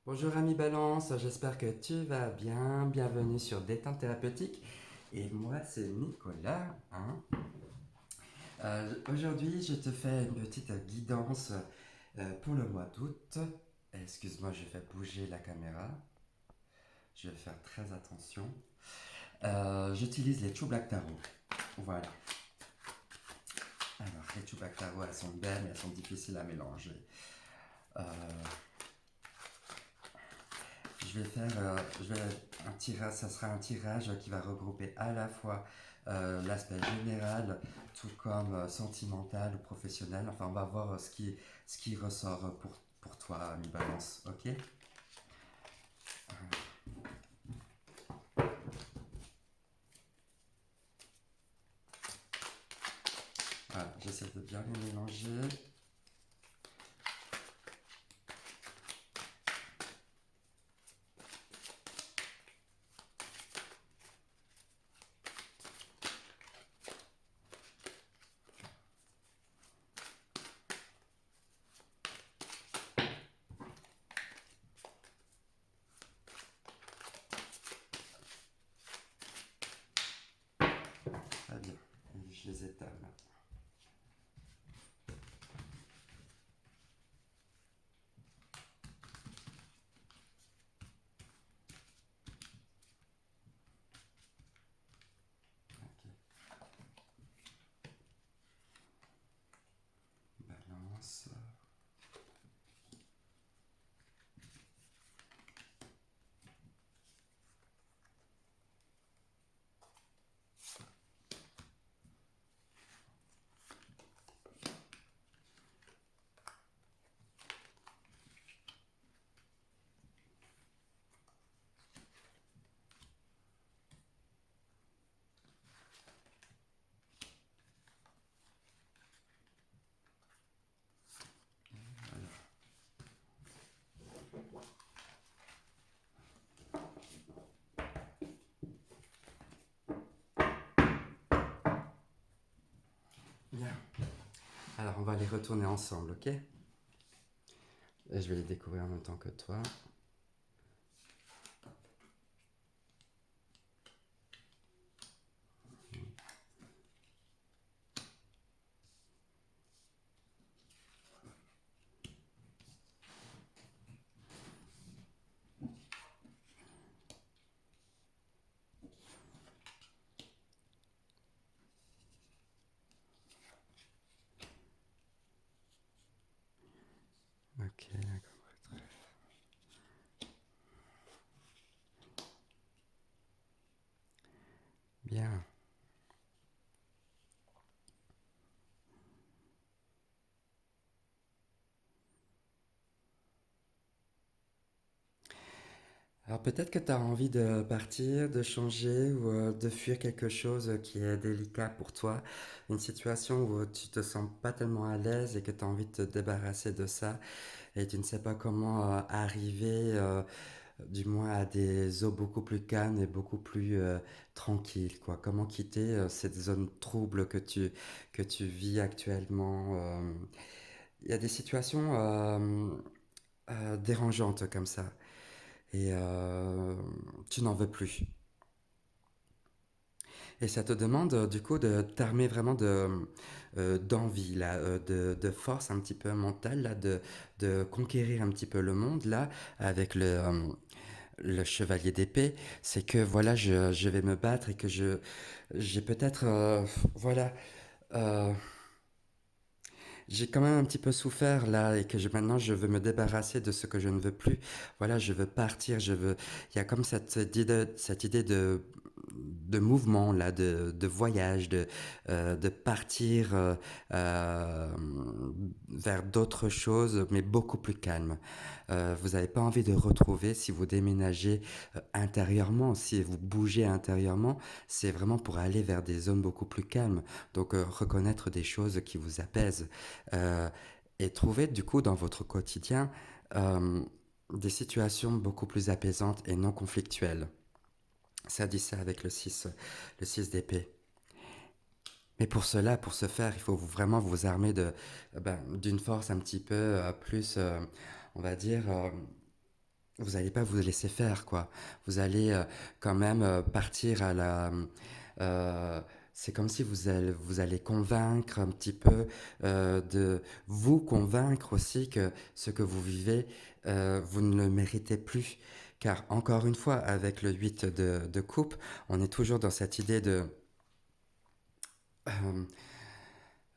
Bonjour ami Balance, j'espère que tu vas bien. Bienvenue sur Détente Thérapeutique. Et moi c'est Nicolas. Aujourd'hui je te fais une petite guidance pour le mois d'août. Excuse-moi, je vais bouger la caméra. Je vais faire très attention. J'utilise les Chubak Tarot. Voilà. Alors les Chubak Tarot, elles sont belles mais elles sont difficiles à mélanger. Euh, je vais un tirage, ça sera un tirage qui va regrouper à la fois l'aspect général, tout comme sentimental ou professionnel. Enfin, on va voir ce qui ressort pour toi, mi balance, ok? Voilà, j'essaie de bien les mélanger. Très bien, et je les étale. Ok, balance. Bien. Alors, on va les retourner ensemble, ok? Et je vais les découvrir en même temps que toi. Ok, d'accord. Bien. Alors peut-être que tu as envie de partir, de changer ou de fuir quelque chose qui est délicat pour toi, une situation où tu te sens pas tellement à l'aise et que tu as envie de te débarrasser de ça et tu ne sais pas comment arriver du moins à des eaux beaucoup plus calmes et beaucoup plus tranquilles, quoi. Comment quitter cette zone trouble que tu vis actuellement. Il y a des situations dérangeantes comme ça et tu n'en veux plus. Et ça te demande du coup de t'armer vraiment d'envie, là, de force un petit peu mentale, là, de conquérir un petit peu le monde, là, avec le chevalier d'épée. C'est que voilà, je vais me battre et que j'ai peut-être, voilà, euh, j'ai quand même un petit peu souffert là et que maintenant je veux me débarrasser de ce que je ne veux plus. Voilà, je veux partir, je veux. Il y a comme cette idée de mouvement là, de voyage, de partir euh, vers d'autres choses, mais beaucoup plus calme. Vous n'avez pas envie de retrouver si vous déménagez intérieurement, si vous bougez intérieurement, c'est vraiment pour aller vers des zones beaucoup plus calmes. Donc reconnaître des choses qui vous apaisent euh, et trouver du coup dans votre quotidien euh, des situations beaucoup plus apaisantes et non conflictuelles. Ça dit ça avec le 6 d'épée. Mais pour cela, pour ce faire, il faut vraiment vous armer d'une force un petit peu plus, on va dire, vous n'allez pas vous laisser faire, quoi. Vous allez quand même partir à la... euh, c'est comme si vous allez convaincre un petit peu, de vous convaincre aussi que ce que vous vivez, vous ne le méritez plus. Car encore une fois, avec le 8 de coupe, on est toujours dans cette idée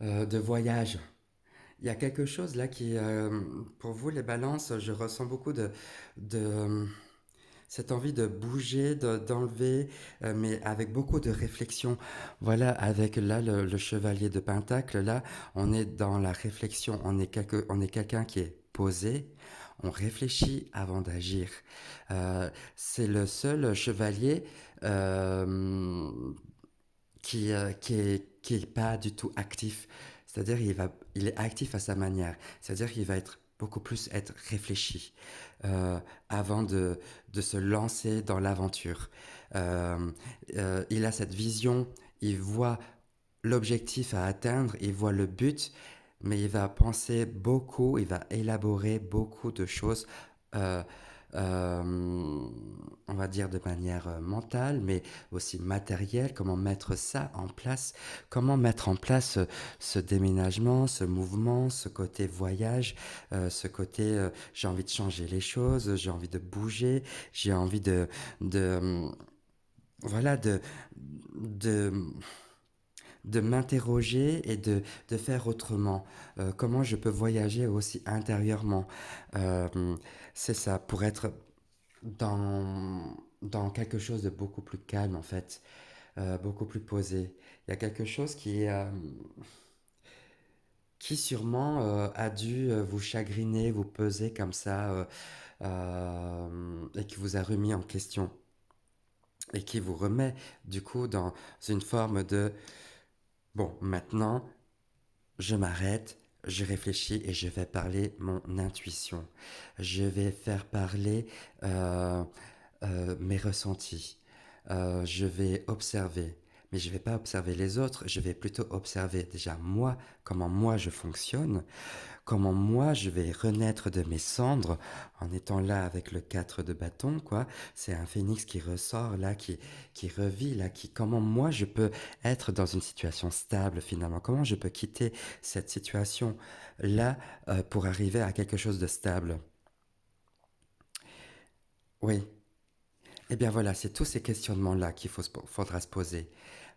euh, de voyage. Il y a quelque chose là qui, pour vous les balances, je ressens beaucoup de cette envie de bouger, d'enlever, mais avec beaucoup de réflexion. Voilà, avec là le chevalier de Pentacle, là, on est dans la réflexion, on est quelqu'un qui est posé, on réfléchit avant d'agir. C'est le seul chevalier euh, qui est pas du tout actif. C'est-à-dire il est actif à sa manière. C'est-à-dire qu'il va être beaucoup plus être réfléchi euh, avant de se lancer dans l'aventure. Euh, il a cette vision, il voit l'objectif à atteindre, il voit le but, mais il va penser beaucoup, il va élaborer beaucoup de choses, euh, euh, on va dire de manière mentale, mais aussi matérielle, comment mettre ça en place, comment mettre en place ce déménagement, ce mouvement, ce côté voyage, ce côté j'ai envie de changer les choses, j'ai envie de bouger, j'ai envie de voilà, de de m'interroger et de faire autrement. Comment je peux voyager aussi intérieurement. Euh, c'est ça, pour être dans quelque chose de beaucoup plus calme en fait, beaucoup plus posé. Il y a quelque chose qui sûrement a dû vous chagriner, vous peser comme ça, et qui vous a remis en question. Et qui vous remet du coup dans une forme de, bon, maintenant, je m'arrête, je réfléchis et je vais parler mon intuition. Je vais faire parler euh, mes ressentis. Je vais observer. Mais je ne vais pas observer les autres, je vais plutôt observer déjà moi, comment moi je fonctionne, comment moi je vais renaître de mes cendres en étant là avec le 4 de bâton, quoi. C'est un phénix qui ressort là, qui revit là, comment moi je peux être dans une situation stable finalement, comment je peux quitter cette situation là pour arriver à quelque chose de stable. Oui, eh bien voilà, c'est tous ces questionnements-là faudra se poser.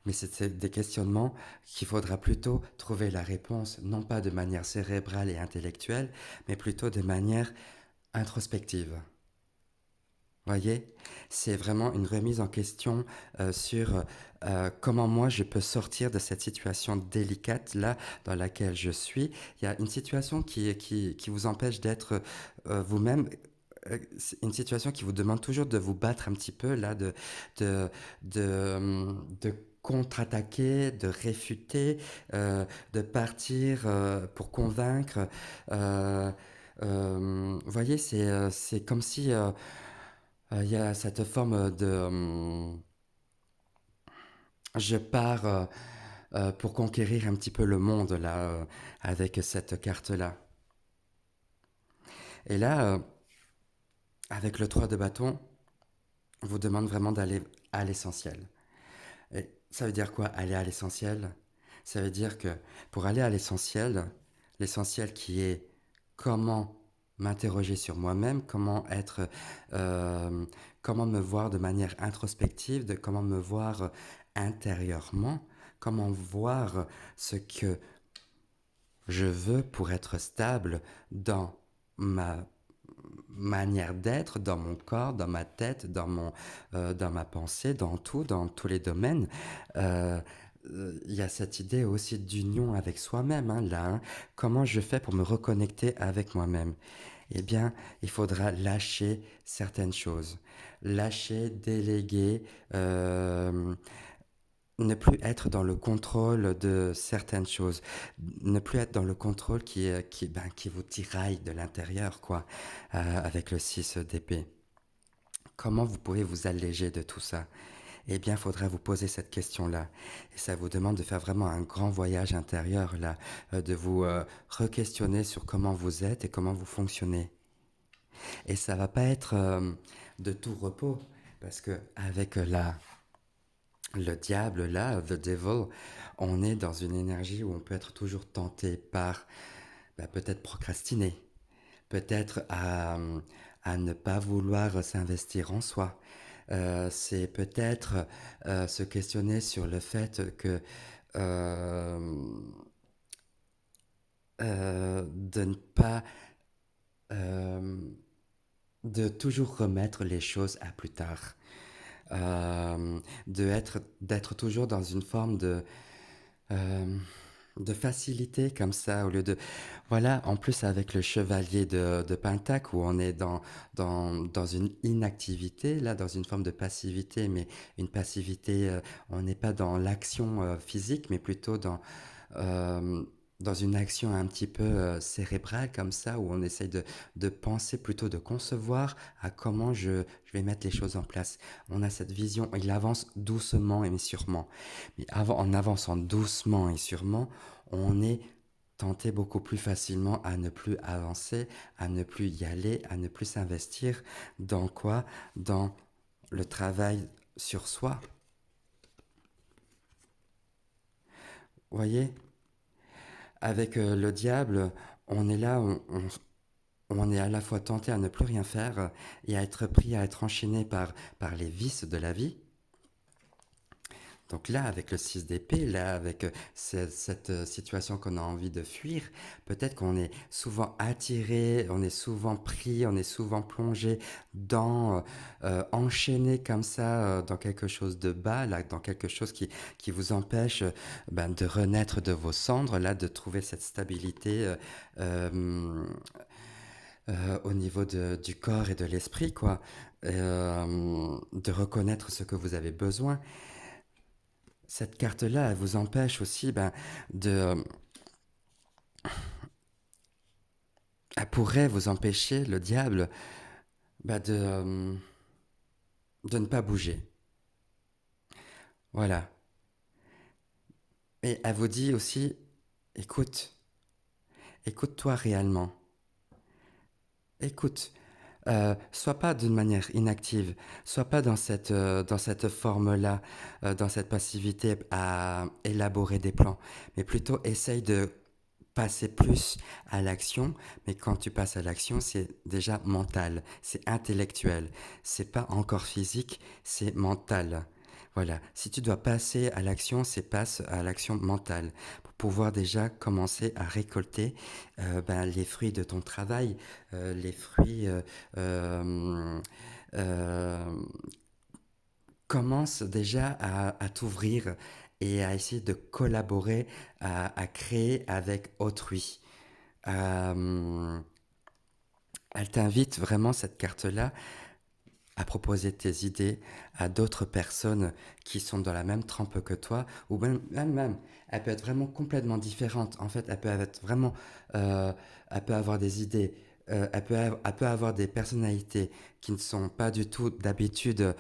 Mais c'est des questionnements qu'il faudra plutôt trouver la réponse, non pas de manière cérébrale et intellectuelle, mais plutôt de manière introspective. Voyez, c'est vraiment une remise en question sur comment moi je peux sortir de cette situation délicate là dans laquelle je suis. Il y a une situation qui vous empêche d'être vous-même. C'est une situation qui vous demande toujours de vous battre un petit peu là, de, de contre-attaquer, de réfuter, de partir pour convaincre. Euh, vous voyez, c'est comme si il y a cette forme de je pars pour conquérir un petit peu le monde là avec cette carte là. Et là, avec le 3 de bâton, on vous demande vraiment d'aller à l'essentiel. Et ça veut dire quoi aller à l'essentiel? Ça veut dire que pour aller à l'essentiel, l'essentiel qui est comment m'interroger sur moi-même, euh, comment me voir de manière introspective, comment me voir intérieurement, comment voir ce que je veux pour être stable dans ma manière d'être, dans mon corps, dans ma tête, dans ma pensée, dans tous les domaines. Euh, il y a cette idée aussi d'union avec soi-même, hein, là. Hein. Comment je fais pour me reconnecter avec moi-même? Eh bien, il faudra lâcher certaines choses. Lâcher, déléguer, ne plus être dans le contrôle de certaines choses, ne plus être dans le contrôle qui vous tiraille de l'intérieur, quoi, avec le 6 d'épée. Comment vous pouvez vous alléger de tout ça? Eh bien, il faudra vous poser cette question-là. Et ça vous demande de faire vraiment un grand voyage intérieur, là, de vous re-questionner sur comment vous êtes et comment vous fonctionnez. Et ça va pas être de tout repos, parce que avec le diable, là, the devil, on est dans une énergie où on peut être toujours tenté par peut-être procrastiner, peut-être à ne pas vouloir s'investir en soi. C'est peut-être se questionner sur le fait que euh, de ne pas euh, de toujours remettre les choses à plus tard, d'être toujours dans une forme euh, de facilité comme ça, au lieu de... Voilà, en plus avec le chevalier de Pentacle, où on est dans une inactivité, là, dans une forme de passivité, mais une passivité, on n'est pas dans l'action physique, mais plutôt euh, dans une action un petit peu cérébrale comme ça, où on essaye de penser, plutôt de concevoir à comment je vais mettre les choses en place. On a cette vision, il avance doucement et sûrement. Mais en avançant doucement et sûrement, on est tenté beaucoup plus facilement à ne plus avancer, à ne plus y aller, à ne plus s'investir dans quoi? Dans le travail sur soi. Vous voyez? Avec le diable, on est là, on est à la fois tenté à ne plus rien faire et à être pris, à être enchaîné par les vices de la vie. Donc là, avec le 6 d'épée, là, avec cette situation qu'on a envie de fuir, peut-être qu'on est souvent attiré, on est souvent pris, on est souvent plongé enchaîné comme ça, dans quelque chose de bas, là, dans quelque chose qui vous empêche de renaître de vos cendres, là, de trouver cette stabilité euh, au niveau du corps et de l'esprit, quoi. De reconnaître ce que vous avez besoin. Cette carte-là, elle vous empêche aussi de... Elle pourrait vous empêcher, le diable, bah, de ne pas bouger. Voilà. Et elle vous dit aussi, écoute, écoute-toi réellement. Écoute, sois pas d'une manière inactive, sois pas dans cette forme-là, dans cette passivité à élaborer des plans, mais plutôt essaye de passer plus à l'action, mais quand tu passes à l'action, c'est déjà mental, c'est intellectuel, c'est pas encore physique, c'est mental. Voilà, si tu dois passer à l'action, c'est passe à l'action mentale pour pouvoir déjà commencer à récolter les fruits de ton travail, les fruits euh, euh, commence déjà à t'ouvrir et à essayer de collaborer, à créer avec autrui. Euh, Elle t'invite vraiment, cette carte-là, à proposer tes idées à d'autres personnes qui sont dans la même trempe que toi, ou même, elle peut être vraiment complètement différente. En fait, elle peut être vraiment, euh, elle peut avoir des idées, elle peut avoir des personnalités qui ne sont pas du tout d'habitude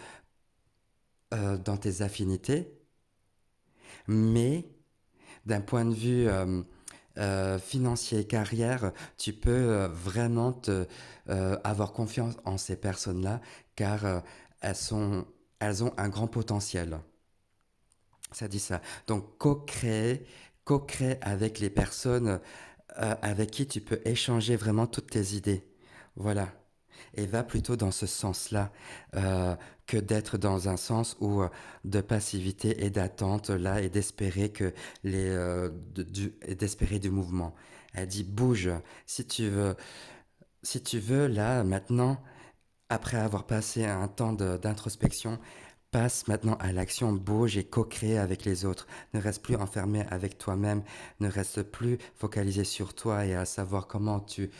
dans tes affinités, mais d'un point de vue financier et carrière, tu peux vraiment avoir confiance en ces personnes-là, car elles, sont, elles ont un grand potentiel. Ça dit ça. Donc co-créer avec les personnes avec qui tu peux échanger vraiment toutes tes idées. Voilà. Et va plutôt dans ce sens-là que d'être dans un sens où de passivité et d'attente là et d'espérer que et d'espérer du mouvement. Elle dit bouge si tu veux là maintenant après avoir passé un temps d'introspection. Passe maintenant à l'action, bouge et co-crée avec les autres. Ne reste plus enfermé avec toi-même, ne reste plus focalisé sur toi et à savoir comment tu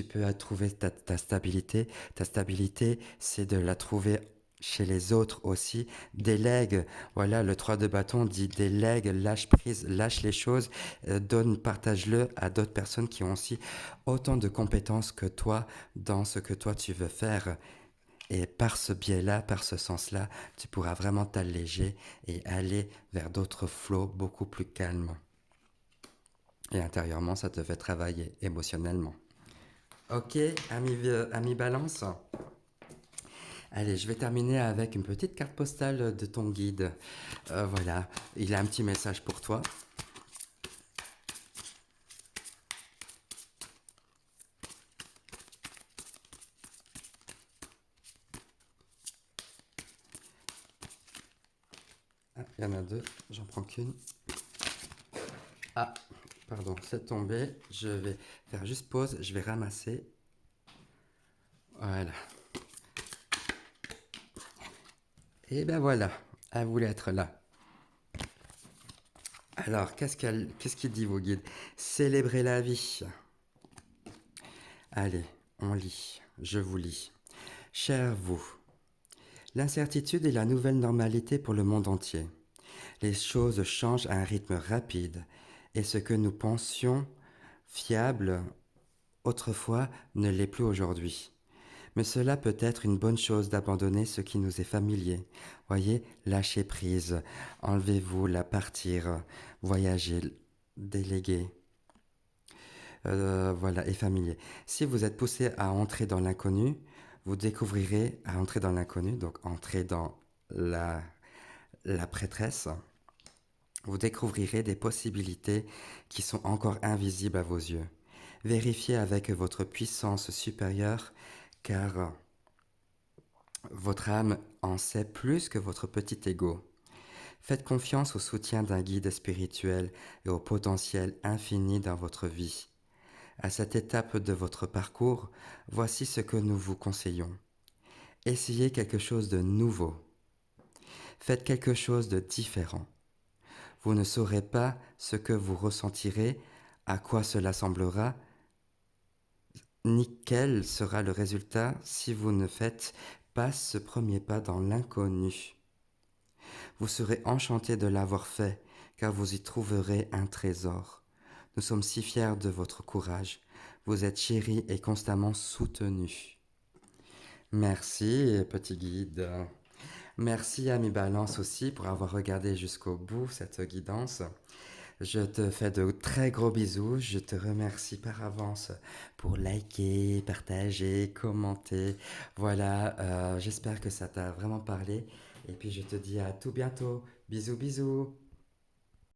peux trouver ta stabilité. Ta stabilité, c'est de la trouver chez les autres aussi. Délègue, voilà, le 3 de bâton dit délègue, lâche prise, lâche les choses, donne, partage-le à d'autres personnes qui ont aussi autant de compétences que toi dans ce que toi tu veux faire. Et par ce biais-là, par ce sens-là, tu pourras vraiment t'alléger et aller vers d'autres flots beaucoup plus calmes. Et intérieurement, ça te fait travailler émotionnellement. Ok, ami Balance. Allez, je vais terminer avec une petite carte postale de ton guide. Voilà, il a un petit message pour toi. Ah, il y en a deux, j'en prends qu'une. Ah, pardon, c'est tombé. Je vais faire juste pause, je vais ramasser. Voilà. Et ben voilà, elle voulait être là. Alors, qu'est-ce qu'il dit vos guides? Célébrez la vie. Allez, on lit. Je vous lis. Cher vous, l'incertitude est la nouvelle normalité pour le monde entier. Les choses changent à un rythme rapide et ce que nous pensions fiable autrefois ne l'est plus aujourd'hui. Mais cela peut être une bonne chose d'abandonner ce qui nous est familier. Voyez, lâchez prise, enlevez-vous la partir, voyager, déléguer. Voilà, et familier. Si vous êtes poussé à entrer dans l'inconnu, vous découvrirez à entrer dans l'inconnu, donc entrer dans la, la prêtresse, vous découvrirez des possibilités qui sont encore invisibles à vos yeux. Vérifiez avec votre puissance supérieure, car votre âme en sait plus que votre petit ego. Faites confiance au soutien d'un guide spirituel et au potentiel infini dans votre vie. À cette étape de votre parcours, voici ce que nous vous conseillons. Essayez quelque chose de nouveau. Faites quelque chose de différent. Vous ne saurez pas ce que vous ressentirez, à quoi cela semblera, ni quel sera le résultat si vous ne faites pas ce premier pas dans l'inconnu. Vous serez enchanté de l'avoir fait, car vous y trouverez un trésor. Nous sommes si fiers de votre courage. Vous êtes chéri et constamment soutenu. Merci, petit guide. Merci, ami Balance, aussi, pour avoir regardé jusqu'au bout cette guidance. Je te fais de très gros bisous. Je te remercie par avance pour liker, partager, commenter. Voilà, j'espère que ça t'a vraiment parlé. Et puis je te dis à tout bientôt. Bisous, bisous.